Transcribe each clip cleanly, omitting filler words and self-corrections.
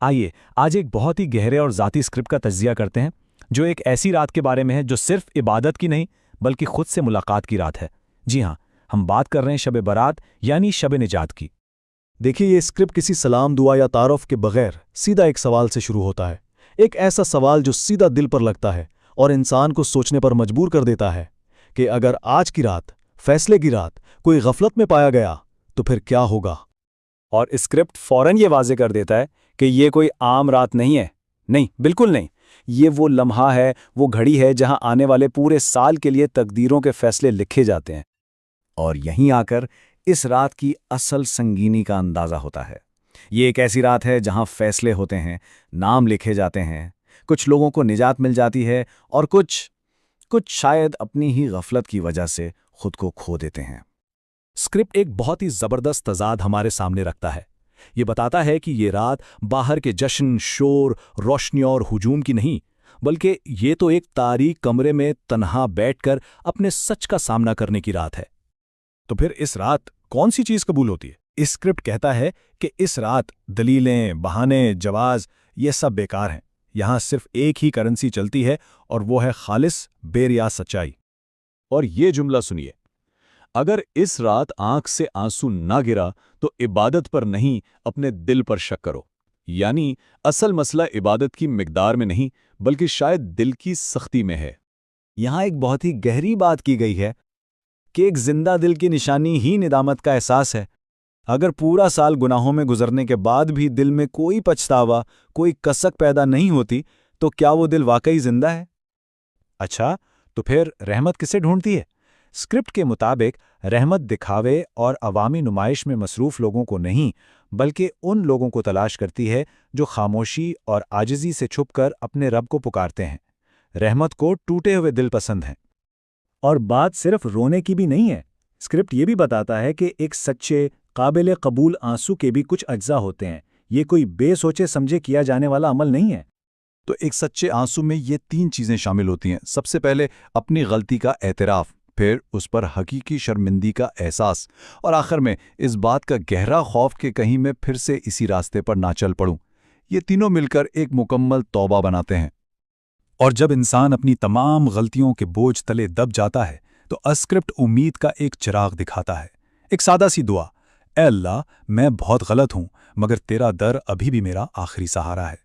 آئیے آج ایک بہت ہی گہرے اور ذاتی اسکرپٹ کا تجزیہ کرتے ہیں جو ایک ایسی رات کے بارے میں ہے جو صرف عبادت کی نہیں بلکہ خود سے ملاقات کی رات ہے۔ جی ہاں، ہم بات کر رہے ہیں شب برات یعنی شب نجات کی۔ دیکھیے، یہ اسکرپٹ کسی سلام دعا یا تعارف کے بغیر سیدھا ایک سوال سے شروع ہوتا ہے، ایک ایسا سوال جو سیدھا دل پر لگتا ہے اور انسان کو سوچنے پر مجبور کر دیتا ہے کہ اگر آج کی رات، فیصلے کی رات، کوئی غفلت میں پایا گیا تو پھر کیا ہوگا؟ اور اسکرپٹ فوراً یہ واضح کر دیتا ہے کہ یہ کوئی عام رات نہیں ہے، نہیں، بالکل نہیں۔ یہ وہ لمحہ ہے، وہ گھڑی ہے جہاں آنے والے پورے سال کے لیے تقدیروں کے فیصلے لکھے جاتے ہیں۔ اور یہیں آ کر اس رات کی اصل سنگینی کا اندازہ ہوتا ہے۔ یہ ایک ایسی رات ہے جہاں فیصلے ہوتے ہیں، نام لکھے جاتے ہیں، کچھ لوگوں کو نجات مل جاتی ہے اور کچھ شاید اپنی ہی غفلت کی وجہ سے خود کو کھو دیتے ہیں۔ اسکرپٹ ایک بہت ہی زبردست تضاد ہمارے سامنے رکھتا ہے۔ یہ بتاتا ہے کہ یہ رات باہر کے جشن، شور، روشنی اور ہجوم کی نہیں، بلکہ یہ تو ایک تاریک کمرے میں تنہا بیٹھ کر اپنے سچ کا سامنا کرنے کی رات ہے۔ تو پھر اس رات کون سی چیز قبول ہوتی ہے؟ اسکرپٹ کہتا ہے کہ اس رات دلیلیں، بہانے، جواز یہ سب بیکار ہیں۔ یہاں صرف ایک ہی کرنسی چلتی ہے اور وہ ہے خالص بے ریا سچائی۔ اور یہ جملہ سنیے، اگر اس رات آنکھ سے آنسو نہ گرا تو عبادت پر نہیں اپنے دل پر شک کرو۔ یعنی اصل مسئلہ عبادت کی مقدار میں نہیں بلکہ شاید دل کی سختی میں ہے۔ یہاں ایک بہت ہی گہری بات کی گئی ہے کہ ایک زندہ دل کی نشانی ہی ندامت کا احساس ہے۔ اگر پورا سال گناہوں میں گزرنے کے بعد بھی دل میں کوئی پچھتاوا، کوئی کسک پیدا نہیں ہوتی تو کیا وہ دل واقعی زندہ ہے؟ اچھا، تو پھر رحمت کسے ڈھونڈتی ہے؟ اسکرپٹ کے مطابق رحمت دکھاوے اور عوامی نمائش میں مصروف لوگوں کو نہیں بلکہ ان لوگوں کو تلاش کرتی ہے جو خاموشی اور عاجزی سے چھپ کر اپنے رب کو پکارتے ہیں۔ رحمت کو ٹوٹے ہوئے دل پسند ہیں۔ اور بات صرف رونے کی بھی نہیں ہے۔ اسکرپٹ یہ بھی بتاتا ہے کہ ایک سچے، قابل قبول آنسو کے بھی کچھ اجزاء ہوتے ہیں۔ یہ کوئی بے سوچے سمجھے کیا جانے والا عمل نہیں ہے۔ تو ایک سچے آنسو میں یہ 3 چیزیں شامل ہوتی ہیں۔ سب سے پہلے اپنی غلطی کا اعتراف، پھر اس پر حقیقی شرمندگی کا احساس، اور آخر میں اس بات کا گہرا خوف کہ کہیں میں پھر سے اسی راستے پر نہ چل پڑوں۔ یہ تینوں مل کر ایک مکمل توبہ بناتے ہیں۔ اور جب انسان اپنی تمام غلطیوں کے بوجھ تلے دب جاتا ہے تو اسکرپٹ امید کا ایک چراغ دکھاتا ہے۔ ایک سادہ سی دعا، اے اللہ، میں بہت غلط ہوں مگر تیرا در ابھی بھی میرا آخری سہارا ہے۔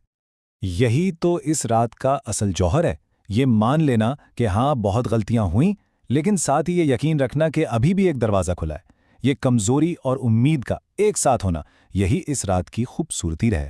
یہی تو اس رات کا اصل جوہر ہے، یہ مان لینا کہ ہاں بہت غلطیاں ہوئیں لیکن ساتھ ہی یہ یقین رکھنا کہ ابھی بھی ایک دروازہ کھلا ہے۔ یہ کمزوری اور امید کا ایک ساتھ ہونا، یہی اس رات کی خوبصورتی ہے۔